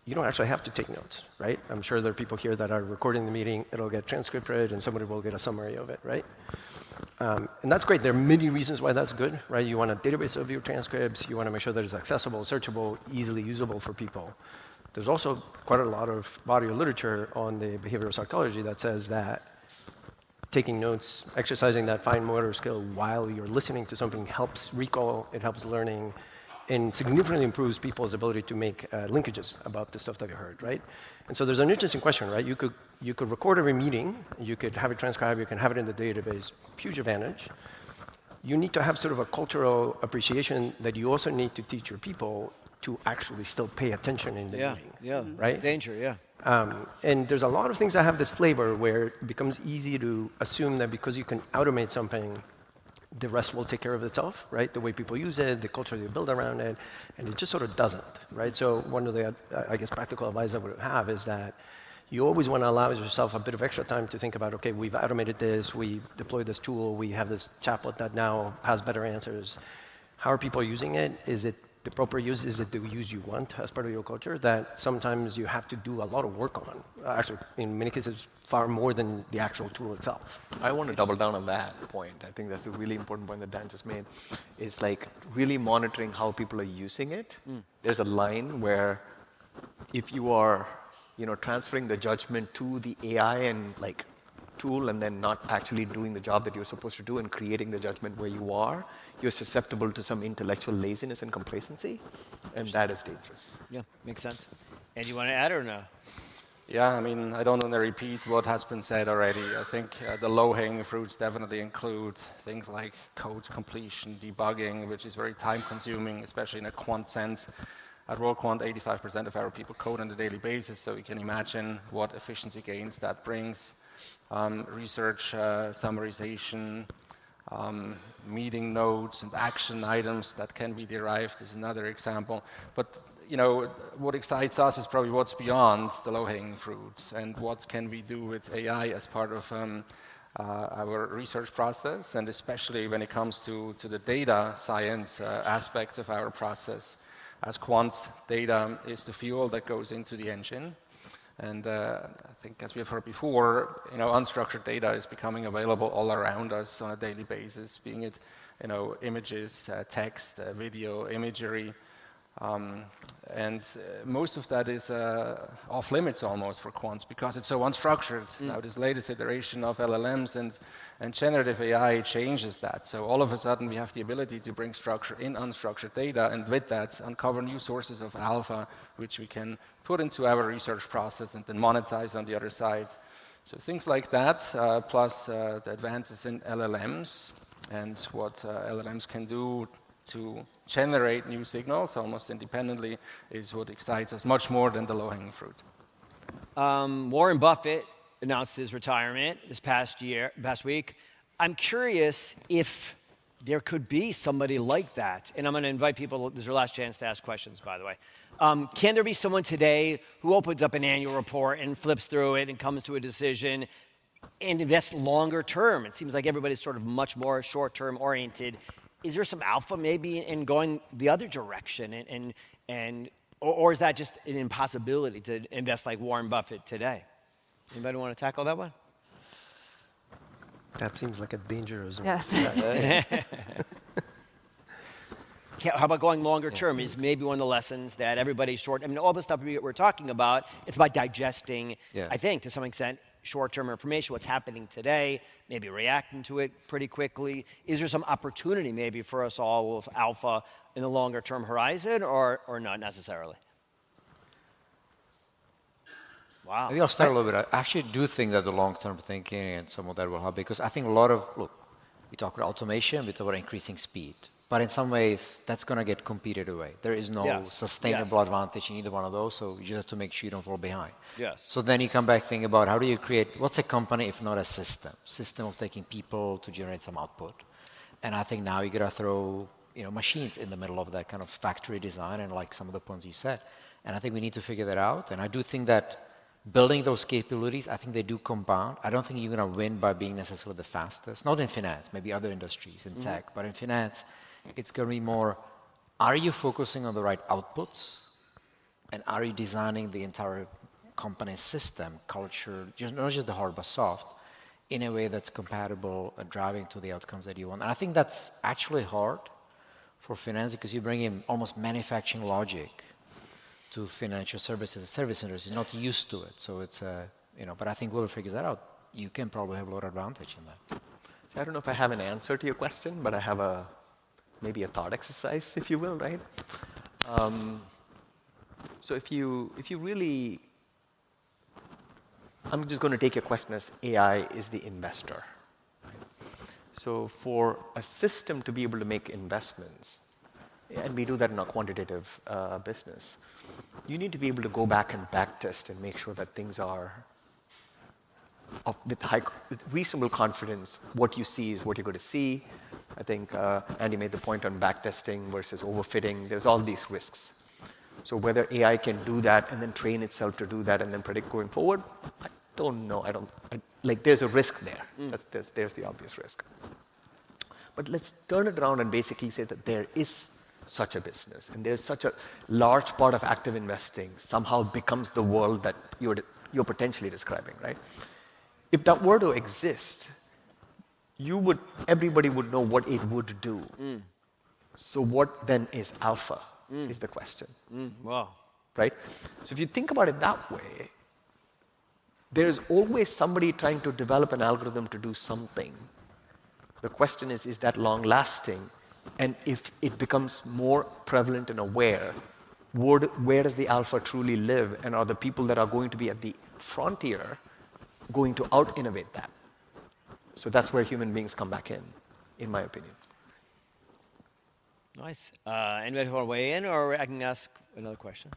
You don't actually have to take notes, right? I'm sure there are people here that are recording the meeting. It'll get transcribed, and somebody will get a summary of it, right? And that's great. There are many reasons why that's good, right? You want a database of your transcripts. You want to make sure that it's accessible, searchable, easily usable for people. There's also quite a lot of body of literature on the behavioral psychology that says that taking notes, exercising that fine motor skill while you're listening to something helps recall, it helps learning, and significantly improves people's ability to make linkages about the stuff that you heard, right? And so there's an interesting question, right? You could record every meeting, you could have it transcribed, you can have it in the database, huge advantage. You need to have sort of a cultural appreciation that you also need to teach your people to actually still pay attention in the meeting. Yeah, right? Danger, yeah. And there's a lot of things that have this flavor where it becomes easy to assume that because you can automate something, the rest will take care of itself, right? The way people use it, the culture they build around it, and it just sort of doesn't, right? So one of the, I guess, practical advice I would have is that you always want to allow yourself a bit of extra time to think about, okay, we've automated this, we deployed this tool, we have this chatbot that now has better answers. How are people using it? Is it the proper use? Is it the use you want as part of your culture? That sometimes you have to do a lot of work on. Actually, in many cases, far more than the actual tool itself. I want to double down on that point. I think that's a really important point that Dan just made. Is like really monitoring how people are using it. There's a line where if you are, transferring the judgment to the AI and tool and then not actually doing the job that you're supposed to do and creating the judgment where you are, you're susceptible to some intellectual laziness and complacency, and that is dangerous. Yeah, makes sense. And you want to add or no? Yeah, I mean, I don't want to repeat what has been said already. I think the low-hanging fruits definitely include things like code completion, debugging, which is very time-consuming, especially in a quant sense. At WorldQuant, 85% of our people code on a daily basis, so you can imagine what efficiency gains that brings. Research summarization, meeting notes and action items that can be derived is another example. But what excites us is probably what's beyond the low-hanging fruits and what can we do with AI as part of our research process, and especially when it comes to the data science aspects of our process. As quant, data is the fuel that goes into the engine. And I think, as we have heard before, unstructured data is becoming available all around us on a daily basis, being it images, text, video, imagery. And most of that is off limits almost for quants because it's so unstructured. Now this latest iteration of LLMs and generative AI changes that. So all of a sudden we have the ability to bring structure in unstructured data, and with that uncover new sources of alpha which we can put into our research process and then monetize on the other side. So things like that, plus the advances in LLMs and what LLMs can do to generate new signals almost independently is what excites us much more than the low-hanging fruit. Warren Buffett announced his retirement this past week. I'm curious if there could be somebody like that. And I'm going to invite people, this is your last chance to ask questions, by the way. Can there be someone today who opens up an annual report and flips through it and comes to a decision and invests longer term? It seems like everybody's sort of much more short-term oriented. Is there some alpha maybe in going the other direction, or is that just an impossibility to invest like Warren Buffett today? Anybody want to tackle that one? That seems like a dangerous one. Yes. How about going longer term? Is maybe one of the lessons that everybody's short. I mean, all the stuff we're talking about, it's about digesting, I think, to some extent, short-term information, what's happening today, maybe reacting to it pretty quickly. Is there some opportunity maybe for us all with alpha in the longer-term horizon, or not necessarily? Wow. Maybe I'll start a little bit. I actually do think that the long-term thinking and some of that will help, because I think we talk about automation, we talk about increasing speed. But in some ways, that's going to get competed away. There is no sustainable advantage in either one of those, so you just have to make sure you don't fall behind. Yes. So then you come back, think about how do you create, what's a company if not a system of taking people to generate some output. And I think now you got to throw machines in the middle of that kind of factory design, and like some of the points you said. And I think we need to figure that out. And I do think that building those capabilities, I think they do compound. I don't think you're going to win by being necessarily the fastest. Not in finance, maybe other industries, in tech. But in finance, it's going to be more, are you focusing on the right outputs? And are you designing the entire company system, culture, not just the hard but soft, in a way that's compatible and driving to the outcomes that you want? And I think that's actually hard for finance, because you bring in almost manufacturing logic to financial services. The service industry is not used to it. So it's, but I think whoever figures that out, you can probably have a lot of advantage in that. So I don't know if I have an answer to your question, but I have maybe a thought exercise, if you will, right? So if you really, I'm just going to take your question as AI is the investor. Right? So for a system to be able to make investments, and we do that in our quantitative business, you need to be able to go back and backtest and make sure that things are with reasonable confidence. What you see is what you're going to see. I think Andy made the point on backtesting versus overfitting. There's all these risks. So whether AI can do that and then train itself to do that and then predict going forward, I don't know. There's a risk there. There's the obvious risk. But let's turn it around and basically say that there is such a business, and there's such a large part of active investing somehow becomes the world that you're potentially describing, right? If that were to exist, everybody would know what it would do. So what then is alpha, is the question. Wow. Right? So if you think about it that way, there's always somebody trying to develop an algorithm to do something. The question is that long-lasting? And if it becomes more prevalent and aware, where does the alpha truly live? And are the people that are going to be at the frontier going to out-innovate that? So that's where human beings come back in my opinion. Nice. Anybody want to weigh in, or I can ask another question?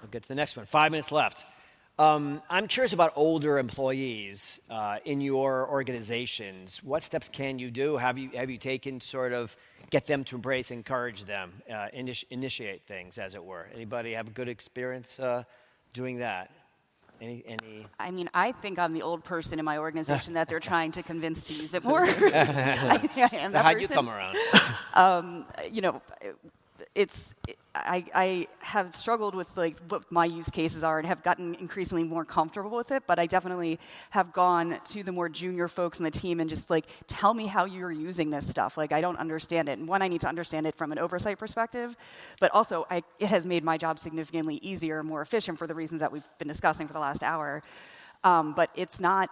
We'll get to the next one. 5 minutes left. I'm curious about older employees in your organizations. What steps can you do? Have you taken sort of get them to embrace, encourage them, initiate things, as it were? Anybody have a good experience doing that? Any? I mean, I think I'm the old person in my organization that they're trying to convince to use it more. I think I am that how'd person. you come around? I have struggled with like what my use cases are and have gotten increasingly more comfortable with it, but I definitely have gone to the more junior folks in the team and just like, tell me how you're using this stuff. Like, I don't understand it. And one, I need to understand it from an oversight perspective, but also it has made my job significantly easier and more efficient for the reasons that we've been discussing for the last hour. But it's not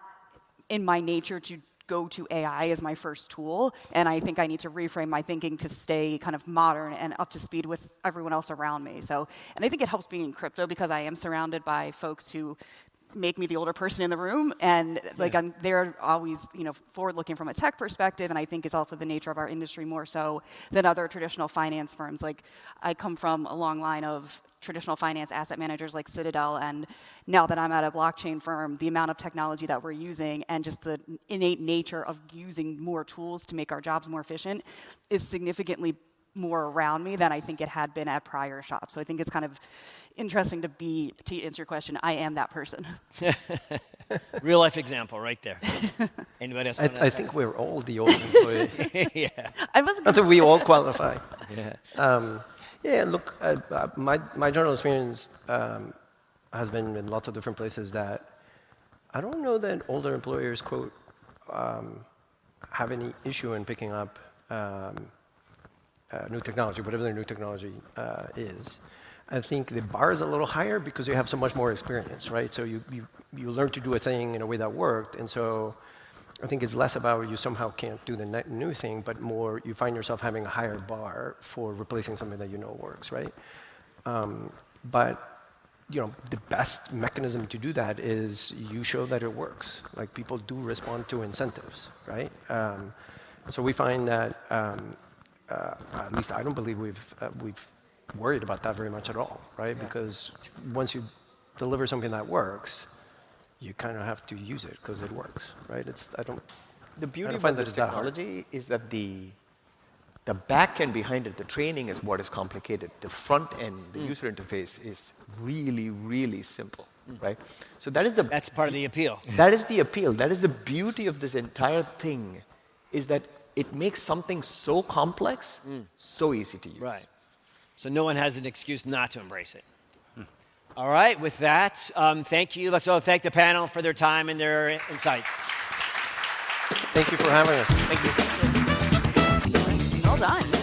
in my nature to go to AI as my first tool, and I think I need to reframe my thinking to stay kind of modern and up to speed with everyone else around me. So, and I think it helps being in crypto because I am surrounded by folks who make me the older person in the room, and they're always forward-looking from a tech perspective, and I think it's also the nature of our industry more so than other traditional finance firms. Like, I come from a long line of traditional finance asset managers like Citadel, and now that I'm at a blockchain firm, the amount of technology that we're using and just the innate nature of using more tools to make our jobs more efficient is significantly more around me than I think it had been at prior shops. So I think it's kind of interesting to answer your question, I am that person. Real life example right there. Anybody else? I think we're all the old employee. Yeah. I think we all qualify. Yeah. Look, my general experience has been in lots of different places that I don't know that older employers, quote, have any issue in picking up new technology, whatever their new technology is. I think the bar is a little higher because you have so much more experience, right? So you learn to do a thing in a way that worked, and so I think it's less about you somehow can't do the new thing, but more you find yourself having a higher bar for replacing something that you know works, right? But the best mechanism to do that is you show that it works. Like, people do respond to incentives, right? So we find that at least I don't believe we've worried about that very much at all, right? Yeah. Because once you deliver something that works, you kind of have to use it because it works, right? The beauty of this technology is that the back end behind it, the training, is what is complicated. The front end, the user interface, is really, really simple, right? So that's part of the appeal. That is the appeal. That is the beauty of this entire thing, is that it makes something so complex so easy to use. Right. So no one has an excuse not to embrace it. All right, with that, thank you. Let's all thank the panel for their time and their insights. Thank you for having us. Thank you. Well done.